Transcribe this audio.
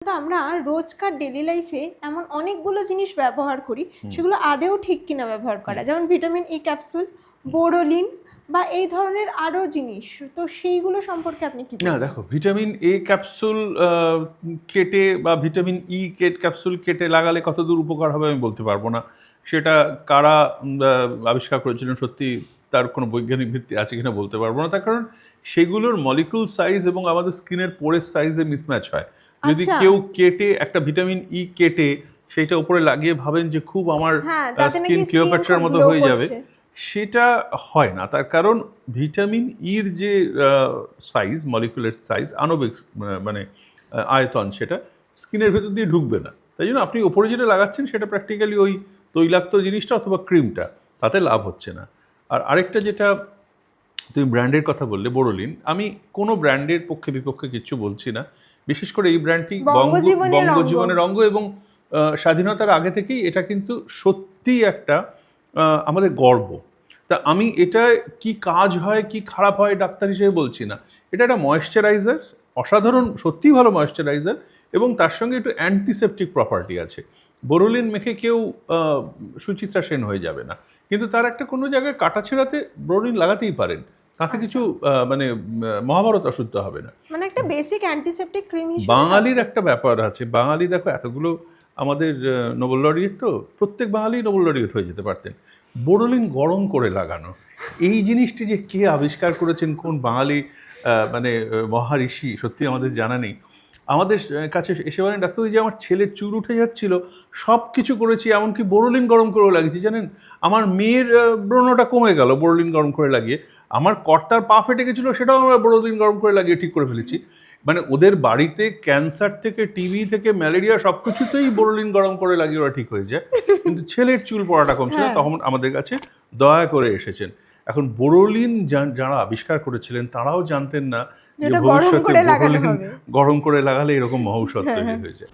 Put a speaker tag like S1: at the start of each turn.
S1: তো আমরা রোজকার ডেইলি লাইফে এমন অনেকগুলো জিনিস ব্যবহার করি সেগুলো আদেও ঠিক কিনা ব্যবহার করা, যেমন ভিটামিন ই ক্যাপসুল, বোরোলিন বা এই ধরনের আরও জিনিস। তো সেইগুলো সম্পর্কে আপনি কি
S2: না
S1: বলবেন?
S2: দেখো, ভিটামিন এ ক্যাপসুল কেটে বা ভিটামিন ই ক্যাপসুল কেটে লাগালে কতদূর উপকার হবে আমি বলতে পারবো না। সেটা কারা আবিষ্কার করেছিলেন সত্যি তার কোনো বৈজ্ঞানিক ভিত্তি আছে কিনা বলতে পারবো না, তার কারণ সেগুলোর মলিকুল সাইজ এবং আমাদের স্কিনের পোরের সাইজে মিসম্যাচ হয়। যদি
S1: আচ্ছা।
S2: কেউ কেটে একটা ভিটামিন ই কেটে সেইটা উপরে লাগিয়ে ভাবেন যে খুব আমার
S1: হ্যাঁ, তাতে
S2: স্কিন
S1: নাকি স্কিন
S2: ক্লিওপ্যাট্রার
S1: খুব
S2: মতো
S1: গ্লো
S2: হয়ে যাবে,
S1: করছে।
S2: সেটা হয় না। তার কারণ ভিটামিন ইর যে সাইজ, মলিকুলার সাইজ, আণবিক মানে আয়তন, সেটা স্কিনের ভেতর দিয়ে ঢুকবে না। তাই জন্য আপনি ওপরে যেটা লাগাচ্ছেন সেটা প্র্যাকটিক্যালি ওই তৈলাক্ত জিনিসটা অথবা ক্রিমটা, তাতে লাভ হচ্ছে না। আর আরেকটা যেটা তুমি ব্র্যান্ডের কথা বললে, বোরোলিন, আমি কোনো ব্র্যান্ডের পক্ষে বিপক্ষে কিচ্ছু বলছি না। বিশেষ করে এই ব্র্যান্ডটি
S1: বঙ্গজীবনের অঙ্গ।
S2: বঙ্গজীবনের অঙ্গ, এবং স্বাধীনতার আগে থেকেই এটা কিন্তু সত্যিই একটা আমাদের গর্ব। তা আমি এটা কি কাজ হয় কি খারাপ হয় ডাক্তার হিসেবে বলছি না। এটা একটা ময়েশ্চারাইজার, অসাধারণ, সত্যিই ভালো ময়েশ্চারাইজার, এবং তার সঙ্গে একটু অ্যান্টিসেপটিক প্রপার্টি আছে। বোরোলিন মেখে কেউ সুচিত্রা সেন হয়ে যাবে না, কিন্তু তার একটা কোনো জায়গায় কাটা ছেঁড়াতে বোরোলিন লাগাতেই পারেন, তাতে কিছু মানে মহাভারত অশুদ্ধ হবে না।
S1: মানে একটা বেসিক অ্যান্টিসেপটিক ক্রিম হিসেবে কাজ
S2: বাঙালির
S1: করে।
S2: একটা ব্যাপার আছে, বাঙালি দেখো এতগুলো আমাদের নোবেল লরিয়েট, তো প্রত্যেক বাঙালি নোবেল লরিয়েট হয়ে যেতে পারতেন। বোরোলিন গরম করে লাগানো, এই জিনিসটি যে কে আবিষ্কার করেছেন, কোন বাঙালি মানে মহারিষি, সত্যি আমাদের জানা নেই। আমাদের কাছে এসে বলেন, ডাক্তার ওই যে আমার ছেলের চুল উঠে যাচ্ছিল, সব কিছু করেছি, এমনকি বোরোলিন গরম করেও লাগিয়েছি, জানেন আমার মেয়ের ব্রণটা কমে গেল বোরোলিন গরম করে লাগিয়ে, আমার কর্তার পা ফেটে গেছিলো, সেটাও আমরা বোরোলিন গরম করে লাগিয়ে ঠিক করে ফেলেছি। মানে ওদের বাড়িতে ক্যান্সার থেকে টিবি থেকে ম্যালেরিয়া সব কিছুতেই বোরোলিন গরম করে লাগিয়ে ওরা ঠিক হয়ে যায়, কিন্তু ছেলের চুল পড়াটা কমছে না,
S1: হ্যাঁ।
S2: তখন আমাদের কাছে দয়া করে এসেছেন। এখন বোরোলিন যারা আবিষ্কার করেছিলেন তারাও জানতেন না যে
S1: যেটা গরম
S2: ভবিষ্যতে
S1: করে লাগানো
S2: বোরোলিন
S1: হবে।
S2: গরম করে লাগালে এরকম মহৌষধ
S1: হ্যাঁ,
S2: তৈরি
S1: হ্যাঁ।
S2: হয়ে যায়।